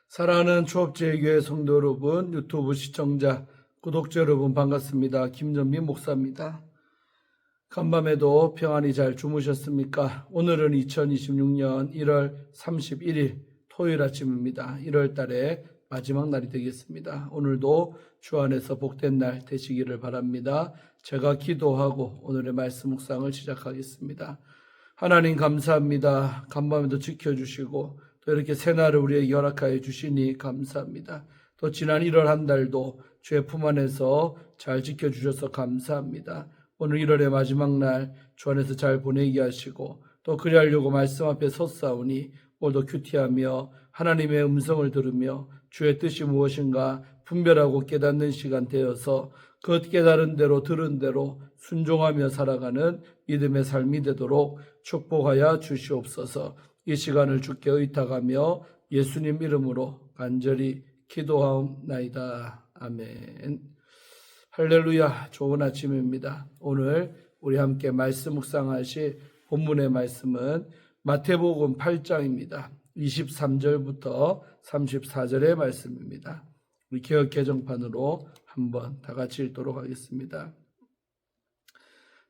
사랑하는 추업제교회 성도 여러분, 유튜브 시청자, 구독자 여러분 반갑습니다. 김전민 목사입니다. 간밤에도 평안히 잘 주무셨습니까? 오늘은 2026년 1월 31일 토요일 아침입니다. 1월 달의 마지막 날이 되겠습니다. 오늘도 주 안에서 복된 날 되시기를 바랍니다. 제가 기도하고 오늘의 말씀 묵상을 시작하겠습니다. 하나님 감사합니다. 간밤에도 지켜주시고 또 이렇게 새날을 우리에게 허락하여 주시니 감사합니다. 또 지난 1월 한 달도 주의 품 안에서 잘 지켜주셔서 감사합니다. 오늘 1월의 마지막 날 주 안에서 잘 보내게 하시고 또 그리하려고 말씀 앞에 섰사오니 오늘도 큐티하며 하나님의 음성을 들으며 주의 뜻이 무엇인가 분별하고 깨닫는 시간 되어서 그 깨달은 대로 들은 대로 순종하며 살아가는 믿음의 삶이 되도록 축복하여 주시옵소서. 이 시간을 주께 의탁하며 예수님 이름으로 간절히 기도하옵나이다. 아멘. 할렐루야. 좋은 아침입니다. 오늘 우리 함께 말씀 묵상하실 본문의 말씀은 마태복음 8장입니다. 23절부터 34절의 말씀입니다. 우리 개역 개정판으로 한번 다 같이 읽도록 하겠습니다.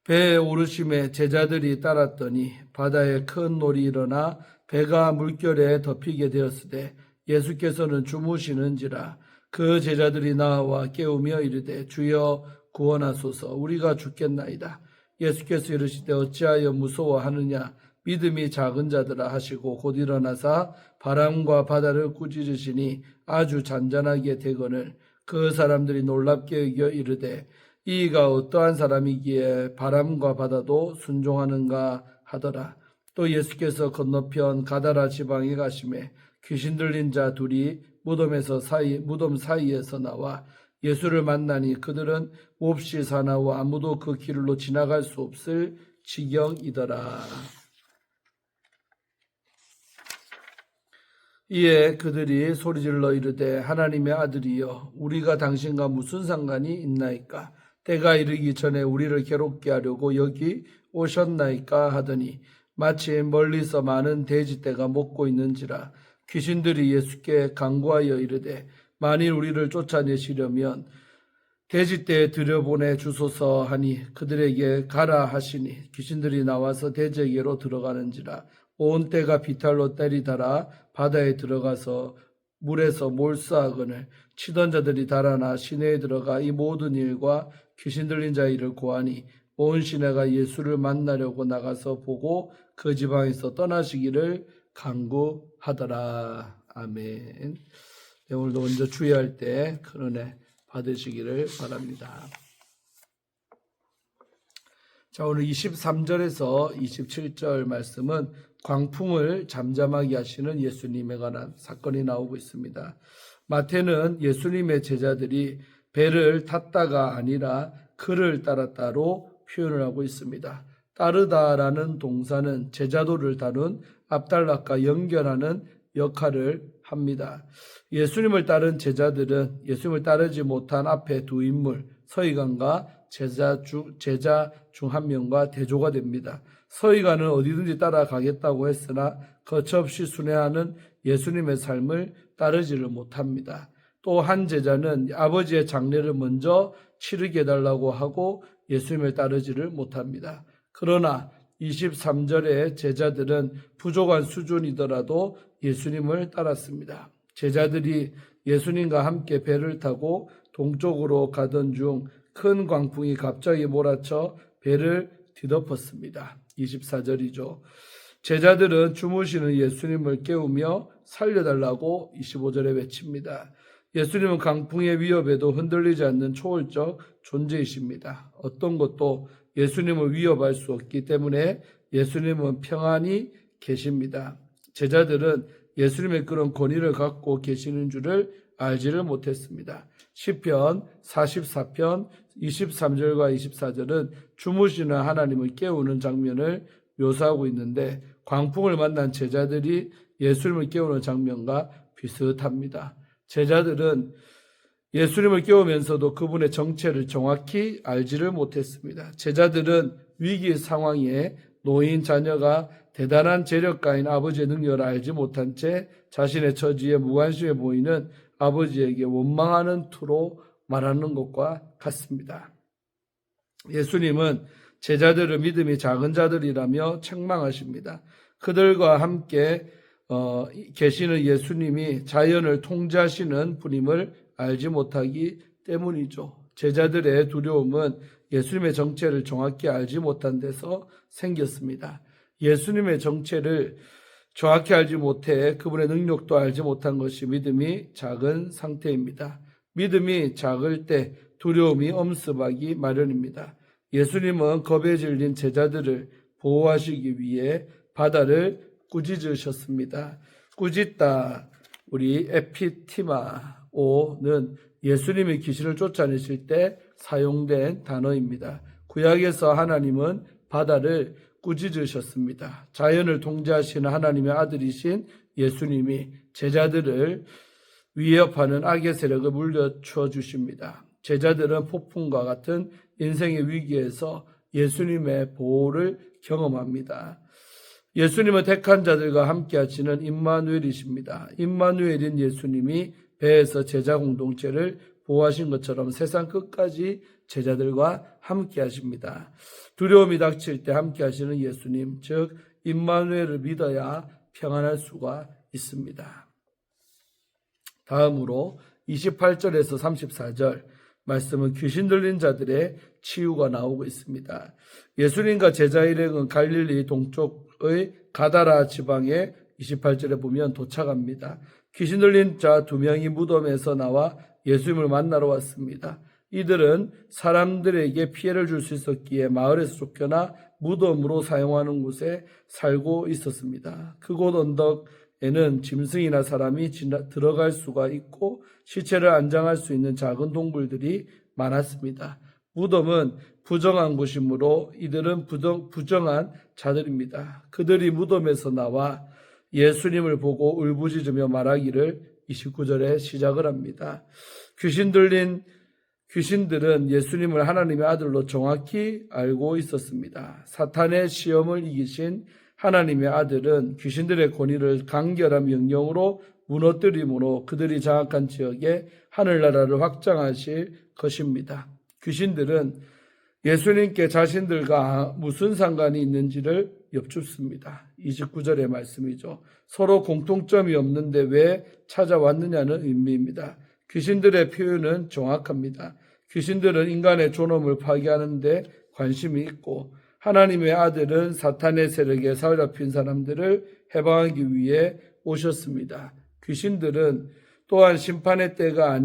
배에 오르심에 제자들이 따랐더니 바다에 큰 놀이 일어나 배가 물결에 덮이게 되었으되 예수께서는 주무시는지라. 그 제자들이 나와 깨우며 이르되 주여 구원하소서, 우리가 죽겠나이다. 예수께서 이르시되 어찌하여 무서워하느냐, 믿음이 작은 자들아 하시고 곧 일어나사 바람과 바다를 꾸짖으시니 아주 잔잔하게 되거늘 그 사람들이 놀랍게 여겨 이르되 이가 어떠한 사람이기에 바람과 바다도 순종하는가 하더라. 또 예수께서 건너편 가다라 지방에 가심에 귀신 들린 자 둘이 무덤 사이에서 나와 예수를 만나니 그들은 몹시 사나워 아무도 그 길로 지나갈 수 없을 지경이더라. 이에 그들이 소리질러 이르되 하나님의 아들이여, 우리가 당신과 무슨 상관이 있나이까? 때가 이르기 전에 우리를 괴롭게 하려고 여기 오셨나이까 하더니 마치 멀리서 많은 돼지떼가 먹고 있는지라. 귀신들이 예수께 간구하여 이르되 만일 우리를 쫓아내시려면 돼지떼에 들여보내 주소서 하니 그들에게 가라 하시니 귀신들이 나와서 돼지에게로 들어가는지라. 온 떼가 비탈로 때리다라 바다에 들어가서 물에서 몰수하거늘 치던 자들이 달아나 시내에 들어가 이 모든 일과 귀신 들린 자 일을 고하니 온 시내가 예수를 만나려고 나가서 보고 그 지방에서 떠나시기를 간구하더라. 아멘. 네, 오늘도 먼저 주의할 때 큰 은혜 받으시기를 바랍니다. 자, 오늘 23절에서 27절 말씀은 광풍을 잠잠하게 하시는 예수님에 관한 사건이 나오고 있습니다. 마태는 예수님의 제자들이 배를 탔다가 아니라 그를 따랐다로 표현을 하고 있습니다. 따르다라는 동사는 제자도를 다룬 앞달락과 연결하는 역할을 합니다. 예수님을 따른 제자들은 예수님을 따르지 못한 앞에 두 인물, 서기관과 제자 중 한 명과 대조가 됩니다. 서기관은 어디든지 따라가겠다고 했으나 거침없이 순회하는 예수님의 삶을 따르지를 못합니다. 또 한 제자는 아버지의 장례를 먼저 치르게 해달라고 하고 예수님을 따르지를 못합니다. 그러나 23절의 제자들은 부족한 수준이더라도 예수님을 따랐습니다. 제자들이 예수님과 함께 배를 타고 동쪽으로 가던 중 큰 광풍이 갑자기 몰아쳐 배를 뒤덮었습니다. 24절이죠. 제자들은 주무시는 예수님을 깨우며 살려달라고 25절에 외칩니다. 예수님은 강풍의 위협에도 흔들리지 않는 초월적 존재이십니다. 어떤 것도 예수님을 위협할 수 없기 때문에 예수님은 평안히 계십니다. 제자들은 예수님의 그런 권위를 갖고 계시는 줄을 알지를 못했습니다. 시편 44편 23절과 24절은 주무시는 하나님을 깨우는 장면을 묘사하고 있는데 광풍을 만난 제자들이 예수님을 깨우는 장면과 비슷합니다. 제자들은 예수님을 깨우면서도 그분의 정체를 정확히 알지를 못했습니다. 제자들은 위기 상황에 노인 자녀가 대단한 재력가인 아버지의 능력을 알지 못한 채 자신의 처지에 무관심해 보이는 아버지에게 원망하는 투로 말하는 것과 같습니다. 예수님은 제자들을 믿음이 작은 자들이라며 책망하십니다. 그들과 함께 계시는 예수님이 자연을 통제하시는 분임을 알지 못하기 때문이죠. 제자들의 두려움은 예수님의 정체를 정확히 알지 못한 데서 생겼습니다. 예수님의 정체를 정확히 알지 못해 그분의 능력도 알지 못한 것이 믿음이 작은 상태입니다. 믿음이 작을 때 두려움이 엄습하기 마련입니다. 예수님은 겁에 질린 제자들을 보호하시기 위해 바다를 꾸짖으셨습니다. 꾸짖다, 우리 에피티마오는 예수님이 귀신을 쫓아내실 때 사용된 단어입니다. 구약에서 하나님은 바다를 꾸짖으셨습니다. 자연을 통제하시는 하나님의 아들이신 예수님이 제자들을 위협하는 악의 세력을 물려쳐 주십니다. 제자들은 폭풍과 같은 인생의 위기에서 예수님의 보호를 경험합니다. 예수님은 택한 자들과 함께 하시는 임마누엘이십니다. 임마누엘인 예수님이 배에서 제자 공동체를 보호하신 것처럼 세상 끝까지 제자들과 함께 하십니다. 두려움이 닥칠 때 함께 하시는 예수님, 즉 임마누엘을 믿어야 평안할 수가 있습니다. 다음으로 28절에서 34절 말씀은 귀신 들린 자들의 치유가 나오고 있습니다. 예수님과 제자 일행은 갈릴리 동쪽의 가다라 지방에 28절에 보면 도착합니다. 귀신 들린 자 2명이 무덤에서 나와 예수님을 만나러 왔습니다. 이들은 사람들에게 피해를 줄 수 있었기에 마을에서 쫓겨나 무덤으로 사용하는 곳에 살고 있었습니다. 그곳 언덕에는 짐승이나 사람이 들어갈 수가 있고 시체를 안장할 수 있는 작은 동굴들이 많았습니다. 무덤은 부정한 곳이므로 이들은 부정한 자들입니다. 그들이 무덤에서 나와 예수님을 보고 울부짖으며 말하기를 29절에 시작을 합니다. 귀신들은 예수님을 하나님의 아들로 정확히 알고 있었습니다. 사탄의 시험을 이기신 하나님의 아들은 귀신들의 권위를 간결한 명령으로 무너뜨림으로 그들이 장악한 지역에 하늘나라를 확장하실 것입니다. 귀신들은 예수님께 자신들과 무슨 상관이 있는지를 엽죽습니다. 29절의 말씀이죠. 서로 공통점이 없는데 왜 찾아왔느냐는 의미입니다. 귀신들의 표현은 정확합니다. 귀신들은 인간의 존엄을 파괴하는 데 관심이 있고 하나님의 아들은 사탄의 세력에 사로잡힌 사람들을 해방하기 위해 오셨습니다. 귀신들은 또한 심판의 때가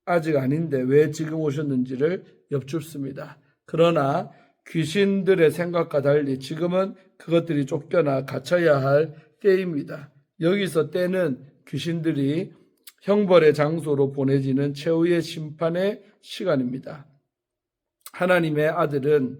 아직 아닌데 왜 지금 오셨는지를 엽죽습니다. 그러나 귀신들의 생각과 달리 지금은 그것들이 쫓겨나 갇혀야 할 때입니다. 여기서 때는 귀신들이 형벌의 장소로 보내지는 최후의 심판의 시간입니다. 하나님의 아들은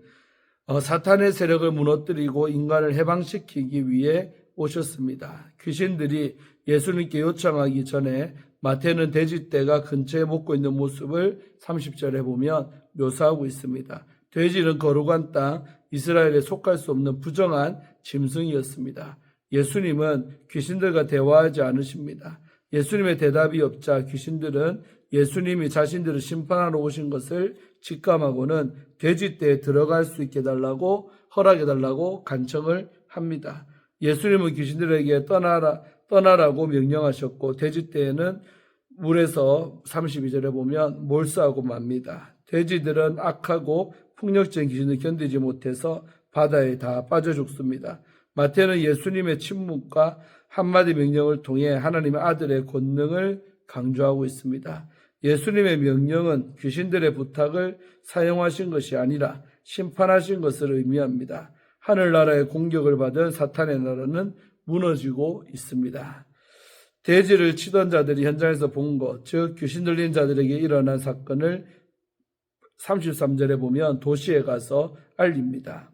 사탄의 세력을 무너뜨리고 인간을 해방시키기 위해 오셨습니다. 귀신들이 예수님께 요청하기 전에 마태는 돼지떼가 근처에 먹고 있는 모습을 30절에 보면 묘사하고 있습니다. 돼지는 거룩한 땅 이스라엘에 속할 수 없는 부정한 짐승이었습니다. 예수님은 귀신들과 대화하지 않으십니다. 예수님의 대답이 없자 귀신들은 예수님이 자신들을 심판하러 오신 것을 직감하고는 돼지떼에 들어갈 수 있게 해달라고 허락해달라고 간청을 합니다. 예수님은 귀신들에게 떠나라고 명령하셨고 돼지떼에는 물에서 32절에 보면 몰수하고 맙니다. 돼지들은 악하고 폭력적인 귀신을 견디지 못해서 바다에 다 빠져 죽습니다. 마태는 예수님의 침묵과 한마디 명령을 통해 하나님의 아들의 권능을 강조하고 있습니다. 예수님의 명령은 귀신들의 부탁을 사용하신 것이 아니라 심판하신 것을 의미합니다. 하늘나라의 공격을 받은 사탄의 나라는 무너지고 있습니다. 돼지를 치던 자들이 현장에서 본 것, 즉 귀신 들린 자들에게 일어난 사건을 33절에 보면 도시에 가서 알립니다.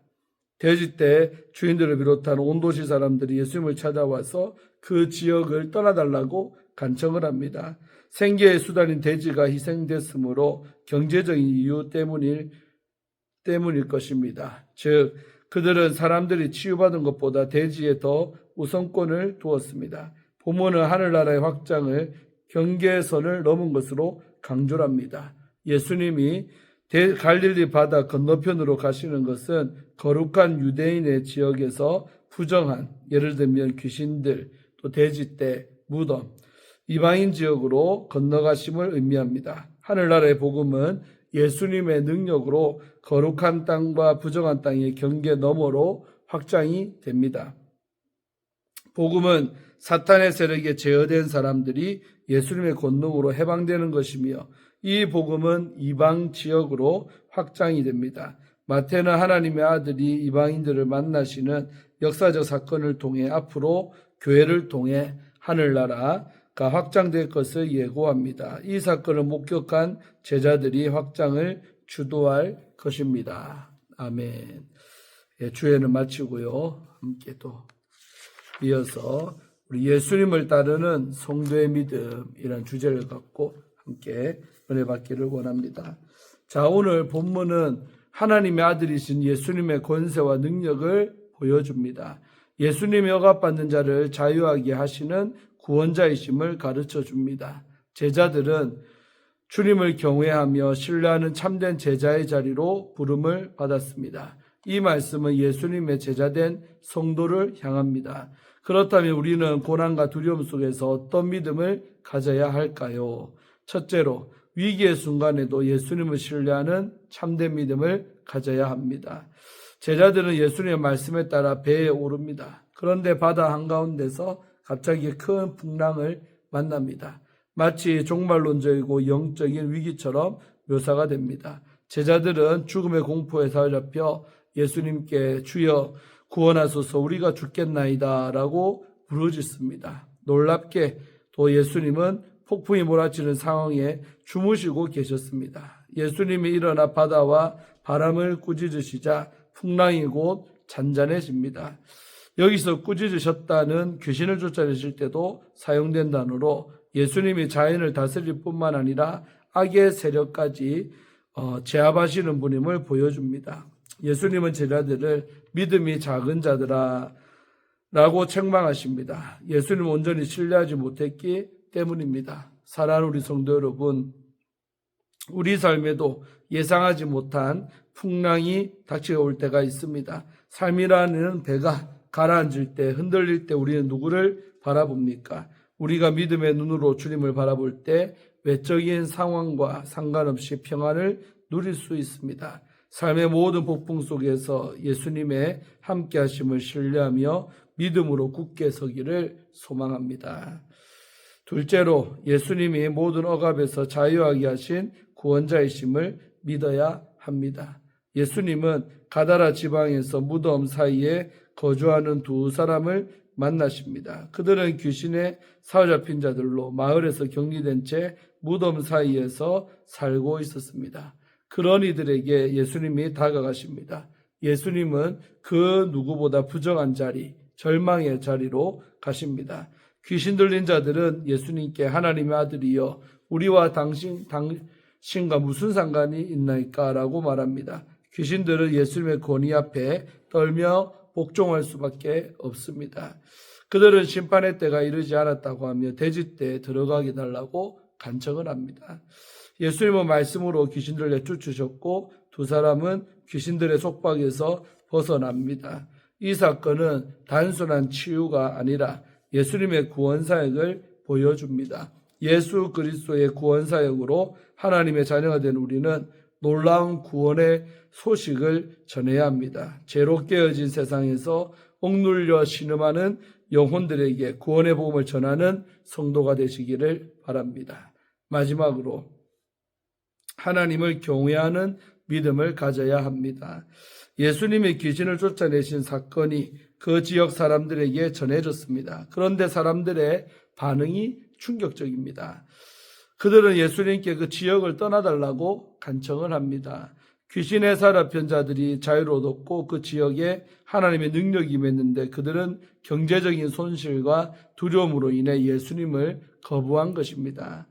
돼지떼 주인들을 비롯한 온 도시 사람들이 예수님을 찾아와서 그 지역을 떠나달라고 간청을 합니다. 생계의 수단인 돼지가 희생됐으므로 경제적인 이유 때문일 것입니다. 즉 그들은 사람들이 치유받은 것보다 대지에 더 우선권을 두었습니다. 본문은 하늘나라의 확장을 경계선을 넘은 것으로 강조를 합니다. 예수님이 갈릴리 바다 건너편으로 가시는 것은 거룩한 유대인의 지역에서 부정한, 예를 들면 귀신들, 또 돼지떼, 무덤, 이방인 지역으로 건너가심을 의미합니다. 하늘나라의 복음은 예수님의 능력으로 거룩한 땅과 부정한 땅의 경계 너머로 확장이 됩니다. 복음은 사탄의 세력에 제어된 사람들이 예수님의 권능으로 해방되는 것이며, 이 복음은 이방 지역으로 확장이 됩니다. 마태는 하나님의 아들이 이방인들을 만나시는 역사적 사건을 통해 앞으로 교회를 통해 하늘나라가 확장될 것을 예고합니다. 이 사건을 목격한 제자들이 확장을 주도할 것입니다. 아멘. 주회는 마치고요. 함께 또 이어서 우리 예수님을 따르는 성도의 믿음이라는 주제를 갖고 함께 은혜 받기를 원합니다. 자, 오늘 본문은 하나님의 아들이신 예수님의 권세와 능력을 보여줍니다. 예수님이 억압받는 자를 자유하게 하시는 구원자이심을 가르쳐 줍니다. 제자들은 주님을 경외하며 신뢰하는 참된 제자의 자리로 부름을 받았습니다. 이 말씀은 예수님의 제자된 성도를 향합니다. 그렇다면 우리는 고난과 두려움 속에서 어떤 믿음을 가져야 할까요? 첫째로, 위기의 순간에도 예수님을 신뢰하는 참된 믿음을 가져야 합니다. 제자들은 예수님의 말씀에 따라 배에 오릅니다. 그런데 바다 한가운데서 갑자기 큰 풍랑을 만납니다. 마치 종말론적이고 영적인 위기처럼 묘사가 됩니다. 제자들은 죽음의 공포에 사로잡혀 예수님께 주여 구원하소서 우리가 죽겠나이다 라고 부르짖습니다. 놀랍게 또 예수님은 폭풍이 몰아치는 상황에 주무시고 계셨습니다. 예수님이 일어나 바다와 바람을 꾸짖으시자 풍랑이 곧 잔잔해집니다. 여기서 꾸짖으셨다는 귀신을 쫓아내실 때도 사용된 단어로 예수님이 자연을 다스릴 뿐만 아니라 악의 세력까지 제압하시는 분임을 보여줍니다. 예수님은 제자들을 믿음이 작은 자들아 라고 책망하십니다. 예수님을 온전히 신뢰하지 못했기 때문입니다. 사랑하는 우리 성도 여러분, 우리 삶에도 예상하지 못한 풍랑이 닥쳐올 때가 있습니다. 삶이라는 배가 가라앉을 때, 흔들릴 때 우리는 누구를 바라봅니까? 우리가 믿음의 눈으로 주님을 바라볼 때 외적인 상황과 상관없이 평안을 누릴 수 있습니다. 삶의 모든 폭풍 속에서 예수님의 함께 하심을 신뢰하며 믿음으로 굳게 서기를 소망합니다. 둘째로, 예수님이 모든 억압에서 자유하게 하신 구원자이심을 믿어야 합니다. 예수님은 가다라 지방에서 무덤 사이에 거주하는 두 사람을 만나십니다. 그들은 귀신에 사로잡힌 자들로 마을에서 격리된 채 무덤 사이에서 살고 있었습니다. 그런 이들에게 예수님이 다가가십니다. 예수님은 그 누구보다 부정한 자리, 절망의 자리로 가십니다. 귀신 들린 자들은 예수님께 하나님의 아들이여 우리와 당신과 무슨 상관이 있나이까? 라고 말합니다. 귀신들은 예수님의 권위 앞에 떨며 복종할 수밖에 없습니다. 그들은 심판의 때가 이르지 않았다고 하며 돼지떼에 들어가게 달라고 간청을 합니다. 예수님은 말씀으로 귀신들을 내쫓으셨고 두 사람은 귀신들의 속박에서 벗어납니다. 이 사건은 단순한 치유가 아니라 예수님의 구원사역을 보여줍니다. 예수 그리스도의 구원사역으로 하나님의 자녀가 된 우리는 놀라운 구원의 소식을 전해야 합니다. 죄로 깨어진 세상에서 억눌려 신음하는 영혼들에게 구원의 복음을 전하는 성도가 되시기를 바랍니다. 마지막으로 하나님을 경외하는 믿음을 가져야 합니다. 예수님이 귀신을 쫓아내신 사건이 그 지역 사람들에게 전해졌습니다. 그런데 사람들의 반응이 충격적입니다. 그들은 예수님께 그 지역을 떠나달라고 간청을 합니다. 귀신에 사로잡힌 자들이 자유를 얻었고 그 지역에 하나님의 능력이 임했는데 그들은 경제적인 손실과 두려움으로 인해 예수님을 거부한 것입니다.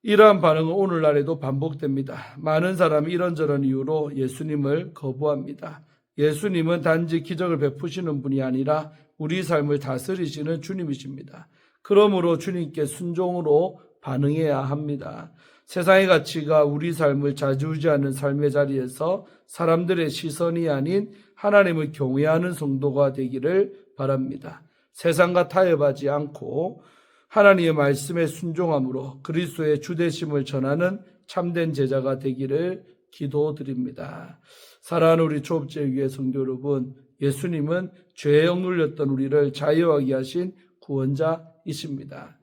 이러한 반응은 오늘날에도 반복됩니다. 많은 사람이 이런저런 이유로 예수님을 거부합니다. 예수님은 단지 기적을 베푸시는 분이 아니라 우리 삶을 다스리시는 주님이십니다. 그러므로 주님께 순종으로 반응해야 합니다. 세상의 가치가 우리 삶을 좌지우지하는 삶의 자리에서 사람들의 시선이 아닌 하나님을 경외하는 성도가 되기를 바랍니다. 세상과 타협하지 않고 하나님의 말씀에 순종함으로 그리스도의 주되심을 전하는 참된 제자가 되기를 기도드립니다. 사랑하는 우리 초업제교회 성도 여러분, 예수님은 죄에 억눌렸던 우리를 자유하게 하신 구원자이십니다.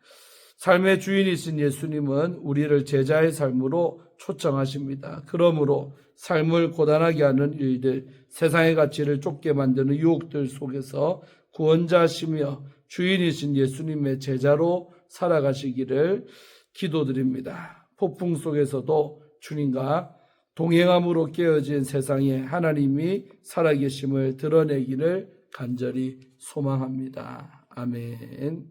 삶의 주인이신 예수님은 우리를 제자의 삶으로 초청하십니다. 그러므로 삶을 고단하게 하는 일들, 세상의 가치를 좁게 만드는 유혹들 속에서 구원자시며 주인이신 예수님의 제자로 살아가시기를 기도드립니다. 폭풍 속에서도 주님과 동행함으로 깨어진 세상에 하나님이 살아계심을 드러내기를 간절히 소망합니다. 아멘.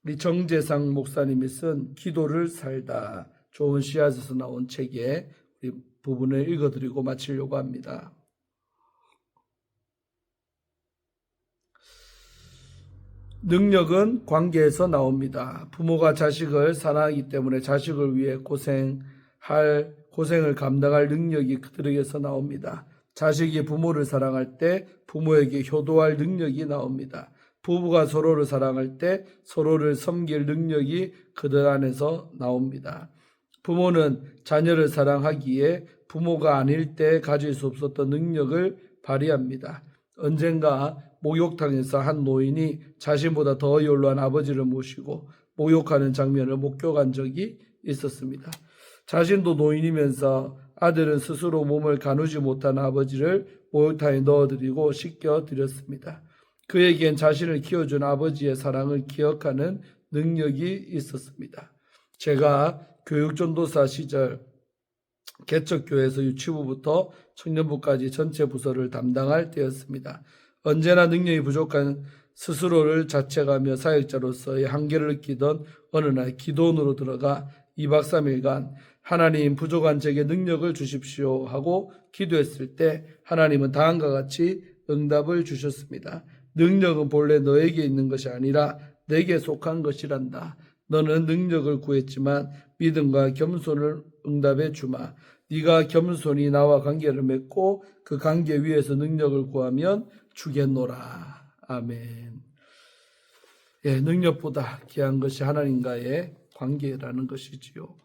우리 정재상 목사님이 쓴 기도를 살다 좋은 씨앗에서 나온 책의 부분을 읽어드리고 마치려고 합니다. 능력은 관계에서 나옵니다. 부모가 자식을 사랑하기 때문에 자식을 위해 고생을 감당할 능력이 그들에게서 나옵니다. 자식이 부모를 사랑할 때 부모에게 효도할 능력이 나옵니다. 부부가 서로를 사랑할 때 서로를 섬길 능력이 그들 안에서 나옵니다. 부모는 자녀를 사랑하기에 부모가 아닐 때 가질 수 없었던 능력을 발휘합니다. 언젠가 목욕탕에서 한 노인이 자신보다 더 연로한 아버지를 모시고 목욕하는 장면을 목격한 적이 있었습니다. 자신도 노인이면서 아들은 스스로 몸을 가누지 못한 아버지를 목욕탕에 넣어드리고 씻겨드렸습니다. 그에겐 자신을 키워준 아버지의 사랑을 기억하는 능력이 있었습니다. 제가 교육전도사 시절 개척교회에서 유치부부터 청년부까지 전체 부서를 담당할 때였습니다. 언제나 능력이 부족한 스스로를 자책하며 사역자로서의 한계를 느끼던 어느 날 기도원으로 들어가 2박 3일간 하나님 부족한 제게 능력을 주십시오 하고 기도했을 때 하나님은 다음과 같이 응답을 주셨습니다. 능력은 본래 너에게 있는 것이 아니라 내게 속한 것이란다. 너는 능력을 구했지만 믿음과 겸손을 응답해 주마. 네가 겸손히 나와 관계를 맺고 그 관계 위에서 능력을 구하면 주겠노라. 아멘. 예, 능력보다 귀한 것이 하나님과의 관계라는 것이지요.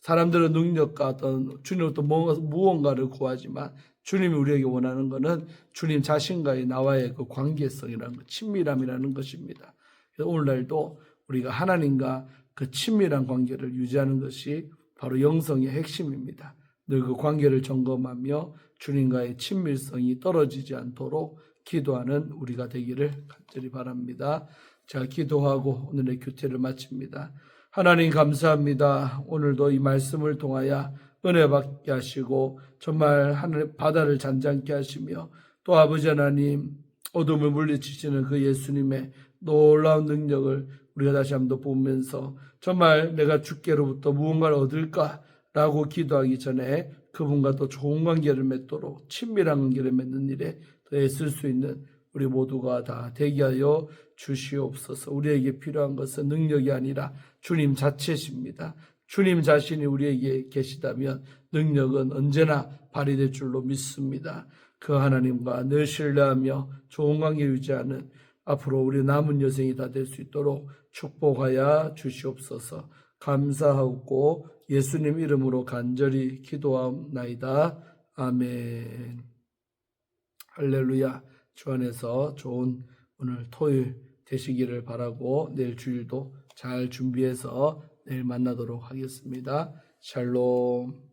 사람들은 능력과 어떤 주님으로부터 무언가를 구하지만 주님이 우리에게 원하는 것은 주님 자신과의 나와의 그 관계성이라는 것, 친밀함이라는 것입니다. 그래서 오늘날도 우리가 하나님과 그 친밀한 관계를 유지하는 것이 바로 영성의 핵심입니다. 늘 그 관계를 점검하며 주님과의 친밀성이 떨어지지 않도록 기도하는 우리가 되기를 간절히 바랍니다. 자, 기도하고 오늘의 교태를 마칩니다. 하나님 감사합니다. 오늘도 이 말씀을 통하여 은혜 받게 하시고 정말 하늘 바다를 잔잔케 하시며 또 아버지 하나님 어둠을 물리치시는 그 예수님의 놀라운 능력을 우리가 다시 한번 보면서 정말 내가 주께로부터 무언가를 얻을까라고 기도하기 전에 그분과 더 좋은 관계를 맺도록 친밀한 관계를 맺는 일에 더 애쓸 수 있는 우리 모두가 다 되게 하여 주시옵소서. 우리에게 필요한 것은 능력이 아니라 주님 자체십니다. 주님 자신이 우리에게 계시다면 능력은 언제나 발휘될 줄로 믿습니다. 그 하나님과 늘 신뢰하며 좋은 관계 유지하는 앞으로 우리 남은 여생이 다 될 수 있도록 축복하여 주시옵소서. 감사하고 예수님 이름으로 간절히 기도하옵나이다. 아멘. 할렐루야. 주 안에서 좋은 오늘 토요일 되시기를 바라고 내일 주일도 잘 준비해서 내일 만나도록 하겠습니다. 샬롬.